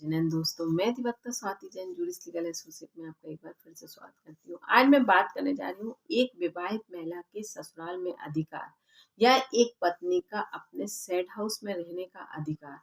जिनेन दोस्तों, मैं अधिवक्ता Swati Jain jurist legal associate में आपका एक बार फिर से स्वागत करती हूँ। आज मैं बात करने जा रही हूँ एक विवाहित महिला के ससुराल में अधिकार या एक पत्नी का अपने सेड हाउस में रहने का अधिकार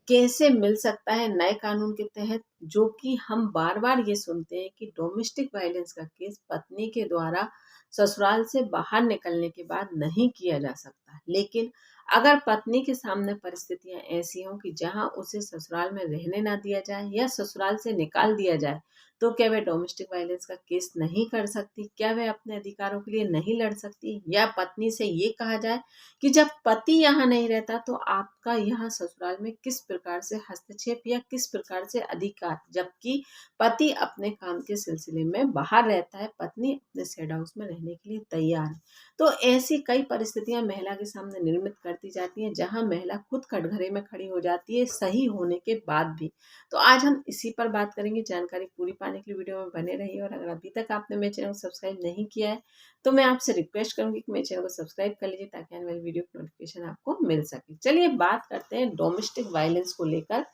कैसे मिल सकता है नए कानून के तहत। जो कि हम बार बार ये सुनते हैं कि डोमेस्टिक वायलेंस का केस पत्नी के द्वारा ससुराल से बाहर निकलने के बाद नहीं किया जा सकता, लेकिन अगर पत्नी के सामने परिस्थितियां ऐसी हों कि जहां उसे ससुराल में रहने ना दिया जाए या ससुराल से निकाल दिया जाए, तो क्या वह डोमेस्टिक वायलेंस का केस नहीं कर सकती? क्या वह अपने अधिकारों के लिए नहीं लड़ सकती? या पत्नी से ये कहा जाए कि जब पति यहाँ नहीं रहता तो आपका यहाँ ससुराल में किस प्रकार से हस्तक्षेप या किस प्रकार से अधिकार, जबकि पति अपने काम के सिलसिले में बाहर रहता है, पत्नी अपने सेड हाउस में रहने के लिए तैयार है। तो ऐसी कई परिस्थितियां महिला के सामने निर्मित करती जाती हैं, जहां महिला खुद कटघरे में खड़ी हो जाती है सही होने के बाद भी। तो आज हम इसी पर बात करेंगे। जानकारी पूरी पाने के लिए वीडियो में बने रहिए, और अगर अभी तक आपने मेरे चैनल को सब्सक्राइब नहीं किया है तो मैं आपसे रिक्वेस्ट करूंगी कि मेरे चैनल को सब्सक्राइब कर लीजिए ताकि आने वाली वीडियो की नोटिफिकेशन आपको मिल सके। चलिए बात करते हैं डोमेस्टिक वायलेंस को लेकर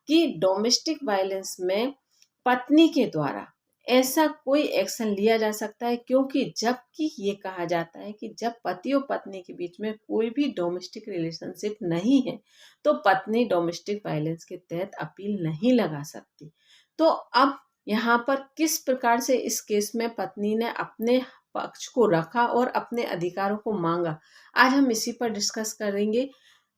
कि डोमेस्टिक वायलेंस में पत्नी के द्वारा ऐसा कोई एक्शन लिया जा सकता है, क्योंकि जबकि ये कहा जाता है कि जब पति और पत्नी के बीच में कोई भी डोमेस्टिक रिलेशनशिप नहीं है तो पत्नी डोमेस्टिक वायलेंस के तहत अपील नहीं लगा सकती। तो अब यहाँ पर किस प्रकार से इस केस में पत्नी ने अपने पक्ष को रखा और अपने अधिकारों को मांगा, आज हम इसी पर डिस्कस करेंगे।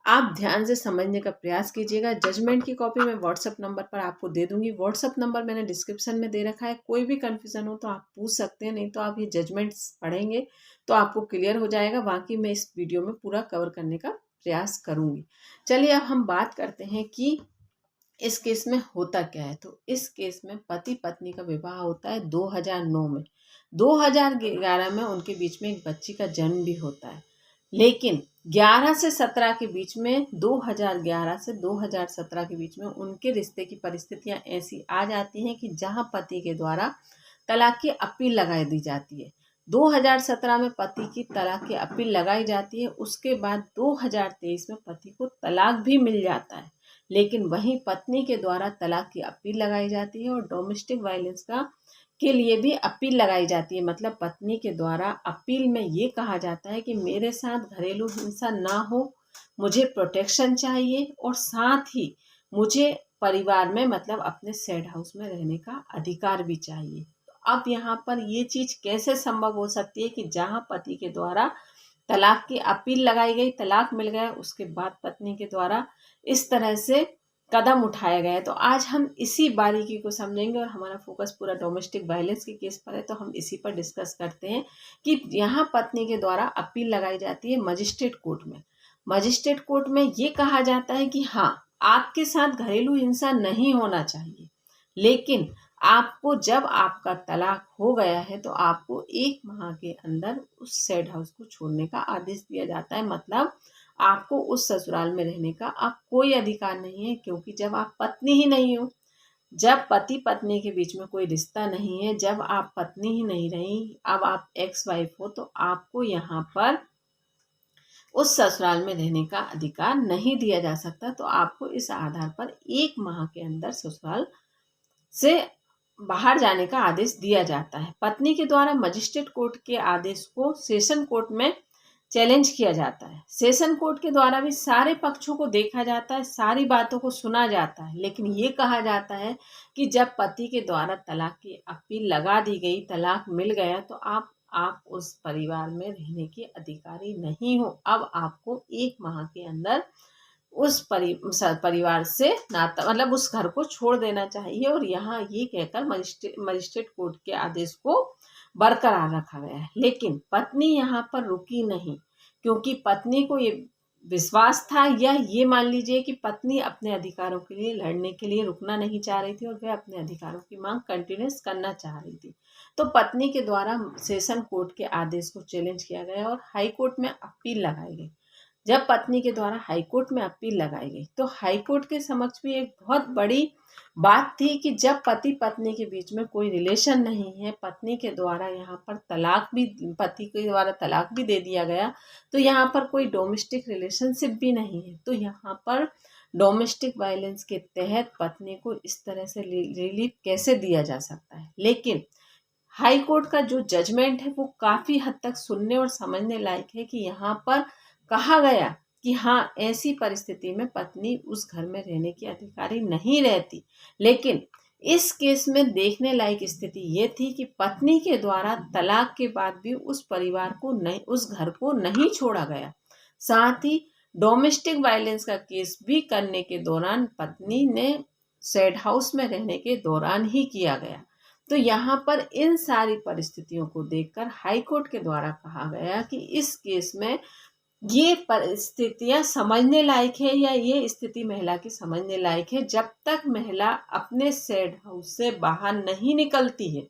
आप ध्यान से समझने का प्रयास कीजिएगा। जजमेंट की कॉपी मैं व्हाट्सएप नंबर पर आपको दे दूंगी। व्हाट्सएप नंबर मैंने डिस्क्रिप्शन में दे रखा है। कोई भी कंफ्यूजन हो तो आप पूछ सकते हैं, नहीं तो आप ये जजमेंट्स पढ़ेंगे तो आपको क्लियर हो जाएगा। बाकी मैं इस वीडियो में पूरा कवर करने का प्रयास करूंगी। चलिए अब हम बात करते हैं कि इस केस में होता क्या है। तो इस केस में पति पत्नी का विवाह होता है 2009 में। 2011 में उनके बीच में एक बच्ची का जन्म भी होता है, लेकिन 11 से 17 के बीच में 2011 से 2017 के बीच में उनके रिश्ते की परिस्थितियां ऐसी आ जाती हैं कि जहां पति के द्वारा तलाक की अपील लगाई दी जाती है। 2017 में पति की तलाक की अपील लगाई जाती है। उसके बाद 2023 में पति को तलाक भी मिल जाता है, लेकिन वहीं पत्नी के द्वारा तलाक की अपील लगाई जाती है और डोमेस्टिक वायलेंस का के लिए भी अपील लगाई जाती है। मतलब पत्नी के द्वारा अपील में ये कहा जाता है कि मेरे साथ घरेलू हिंसा ना हो, मुझे प्रोटेक्शन चाहिए और साथ ही मुझे परिवार में मतलब अपने सेड हाउस में रहने का अधिकार भी चाहिए। तो अब यहाँ पर ये चीज कैसे संभव हो सकती है कि जहाँ पति के द्वारा तलाक की अपील लगाई गई, तलाक मिल गया, उसके बाद पत्नी के द्वारा इस तरह से कदम उठाया गया है। तो आज हम इसी बारीकी को समझेंगे और हमारा फोकस पूरा डोमेस्टिक वायलेंस के केस पर है, तो हम इसी पर डिस्कस करते हैं कि यहाँ पत्नी के द्वारा अपील लगाई जाती है मजिस्ट्रेट कोर्ट में। मजिस्ट्रेट कोर्ट में ये कहा जाता है कि हाँ, आपके साथ घरेलू हिंसा नहीं होना चाहिए, लेकिन आपको जब आपका तलाक हो गया है तो आपको 1 माह के अंदर उस सेड हाउस को छोड़ने का आदेश दिया जाता है। मतलब आपको उस ससुराल में रहने का अब कोई अधिकार नहीं है, क्योंकि जब आप पत्नी ही नहीं हो, जब पति पत्नी के बीच में कोई रिश्ता नहीं है, जब आप पत्नी ही नहीं रही, अब आप एक्स वाइफ हो, तो आपको यहाँ पर उस ससुराल में रहने का अधिकार नहीं दिया जा सकता। तो आपको इस आधार पर 1 माह के अंदर ससुराल से बाहर जाने का आदेश दिया जाता है। पत्नी के द्वारा मजिस्ट्रेट कोर्ट के आदेश को सेशन कोर्ट में चैलेंज किया जाता है। सेशन कोर्ट के द्वारा भी सारे पक्षों को देखा जाता है, सारी बातों को सुना जाता है, लेकिन ये कहा जाता है कि जब पति के द्वारा तलाक की अपील लगा दी गई, तलाक मिल गया, तो आप उस परिवार में रहने के अधिकारी नहीं हो। अब आपको 1 माह के अंदर उस परिवार से नाता मतलब उस घर को छोड़ देना चाहिए। और यहाँ ये कहकर मजिस्ट्रेट कोर्ट के आदेश को बरकरार रखा गया है। लेकिन पत्नी यहाँ पर रुकी नहीं, क्योंकि पत्नी को ये विश्वास था, या ये मान लीजिए कि पत्नी अपने अधिकारों के लिए लड़ने के लिए रुकना नहीं चाह रही थी और वह अपने अधिकारों की मांग कंटिन्यूस करना चाह रही थी। तो पत्नी के द्वारा सेशन कोर्ट के आदेश को चैलेंज किया गया और हाई कोर्ट में अपील लगाई गई। जब पत्नी के द्वारा हाईकोर्ट में अपील लगाई गई तो हाईकोर्ट के समक्ष भी एक बहुत बड़ी बात थी कि जब पति पत्नी के बीच में कोई रिलेशन नहीं है, पत्नी के द्वारा यहाँ पर पति के द्वारा तलाक भी दे दिया गया, तो यहाँ पर कोई डोमेस्टिक रिलेशनशिप भी नहीं है, तो यहाँ पर डोमेस्टिक वायलेंस के तहत पत्नी को इस तरह से रिलीफ कैसे दिया जा सकता है। लेकिन हाई कोर्ट का जो जजमेंट है वो काफ़ी हद तक सुनने और समझने लायक है कि यहाँ पर कहा गया कि हाँ, ऐसी परिस्थिति में पत्नी उस घर में रहने की अधिकारी नहीं रहती। लेकिन इस केस में देखने लायक स्थिति ये थी कि पत्नी के द्वारा तलाक के बाद भी उस परिवार को नहीं, उस घर को नहीं छोड़ा गया। साथ ही डोमेस्टिक वायलेंस का केस भी करने के दौरान पत्नी ने सैड हाउस में रहने के दौरान ही किया गया। तो यहाँ पर इन सारी परिस्थितियों को देखकर हाई कोर्ट के द्वारा कहा गया कि इस केस में ये परिस्थितियां समझने लायक है, या ये स्थिति महिला की समझने लायक है जब तक महिला अपने सैड हाउस से बाहर नहीं निकलती है,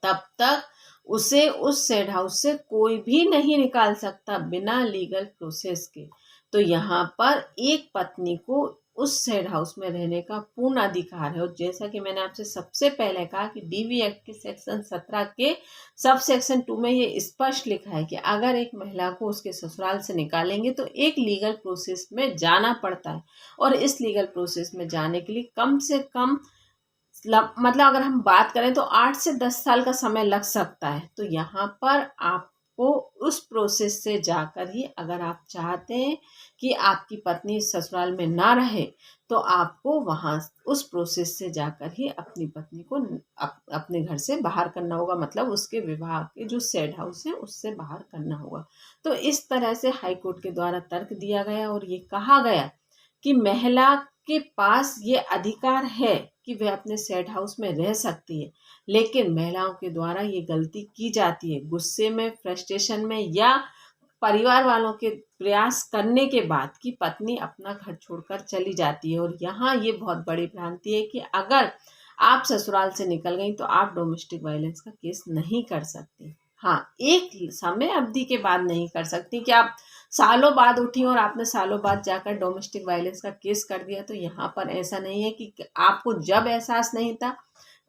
तब तक उसे उस सैड हाउस से कोई भी नहीं निकाल सकता बिना लीगल प्रोसेस के। तो यहाँ पर एक पत्नी को उस सैड हाउस में रहने का पूर्ण अधिकार है। और जैसा कि मैंने आपसे सबसे पहले कहा कि डीवी एक्ट के सेक्शन 17 के सब सेक्शन 2 में ये स्पष्ट लिखा है कि अगर एक महिला को उसके ससुराल से निकालेंगे तो एक लीगल प्रोसेस में जाना पड़ता है, और इस लीगल प्रोसेस में जाने के लिए कम से कम मतलब अगर हम बात करें तो 8 से 10 साल का समय लग सकता है। तो यहाँ पर आपको उस प्रोसेस से जाकर ही, अगर आप चाहते हैं कि आपकी पत्नी ससुराल में ना रहे, तो आपको वहाँ उस प्रोसेस से जाकर ही अपनी पत्नी को अपने घर से बाहर करना होगा, मतलब उसके विवाह के जो सैड हाउस है उससे बाहर करना होगा। तो इस तरह से हाई कोर्ट के द्वारा तर्क दिया गया और ये कहा गया कि महिला के पास ये अधिकार है कि वह अपने सैड हाउस में रह सकती है, लेकिन महिलाओं के द्वारा ये गलती की जाती है गुस्से में, फ्रस्ट्रेशन में, या परिवार वालों के प्रयास करने के बाद कि पत्नी अपना घर छोड़कर चली जाती है। और यहाँ ये बहुत बड़ी भ्रांति है कि अगर आप ससुराल से निकल गई तो आप डोमेस्टिक वायलेंस का केस नहीं कर सकती। हाँ, एक समय अवधि के बाद नहीं कर सकती कि आप सालों बाद उठी और आपने सालों बाद जाकर डोमेस्टिक वायलेंस का केस कर दिया। तो यहाँ पर ऐसा नहीं है कि आपको जब एहसास नहीं था,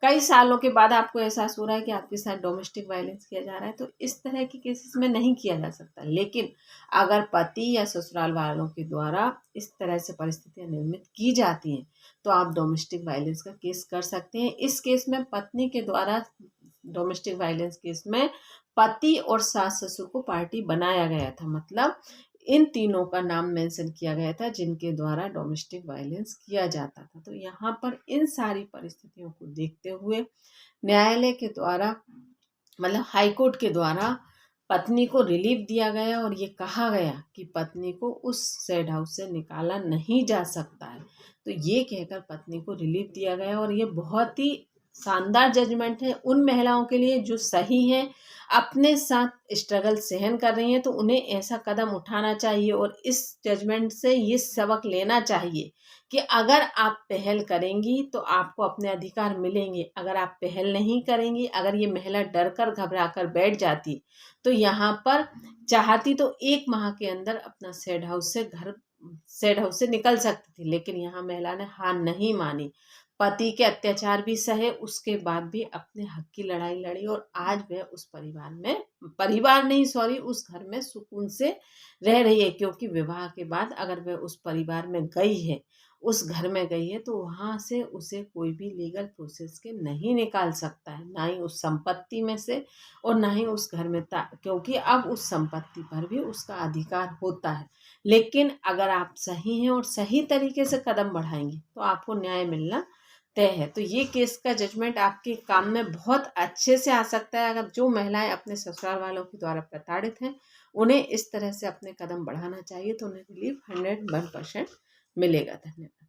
कई सालों के बाद आपको एहसास हो रहा है कि आपके साथ डोमेस्टिक वायलेंस किया जा रहा है, तो इस तरह के केसेस में नहीं किया जा सकता। लेकिन अगर पति या ससुराल वालों के द्वारा इस तरह से परिस्थितियां निर्मित की जाती हैं तो आप डोमेस्टिक वायलेंस का केस कर सकते हैं। इस केस में पत्नी के द्वारा, डोमेस्टिक वायलेंस केस में पति और सास ससुर को पार्टी बनाया गया था, मतलब इन तीनों का नाम मेंशन किया गया था जिनके द्वारा डोमेस्टिक वायलेंस किया जाता था। तो यहाँ पर इन सारी परिस्थितियों को देखते हुए न्यायालय के द्वारा, मतलब हाई कोर्ट के द्वारा पत्नी को रिलीफ दिया गया और ये कहा गया कि पत्नी को उस सैड हाउस से निकाला नहीं जा सकता है। तो ये कहकर पत्नी को रिलीफ दिया गया और ये बहुत ही शानदार जजमेंट है उन महिलाओं के लिए जो सही हैं, अपने साथ स्ट्रगल सहन कर रही हैं। तो उन्हें ऐसा कदम उठाना चाहिए और इस जजमेंट से ये सबक लेना चाहिए कि अगर आप पहल करेंगी तो आपको अपने अधिकार मिलेंगे। अगर आप पहल नहीं करेंगी, अगर ये महिला डर कर घबरा कर बैठ जाती तो यहाँ पर चाहती तो 1 माह के अंदर अपना सैड हाउस से निकल सकती थी, लेकिन यहाँ महिला ने हार नहीं मानी। पति के अत्याचार भी सहे, उसके बाद भी अपने हक की लड़ाई लड़ी और आज वह उस उस घर में सुकून से रह रही है। क्योंकि विवाह के बाद अगर वह उस परिवार में गई है, उस घर में गई है, तो वहाँ से उसे कोई भी लीगल प्रोसेस के नहीं निकाल सकता है, ना ही उस संपत्ति में से और ना ही उस घर में, क्योंकि अब उस संपत्ति पर भी उसका अधिकार होता है। लेकिन अगर आप सही हैं और सही तरीके से कदम बढ़ाएंगे तो आपको न्याय मिलना तय है। तो ये केस का जजमेंट आपके काम में बहुत अच्छे से आ सकता है। अगर जो महिलाएं अपने ससुराल वालों के द्वारा प्रताड़ित हैं, उन्हें इस तरह से अपने कदम बढ़ाना चाहिए तो उन्हें रिलीफ 101% मिलेगा। धन्यवाद।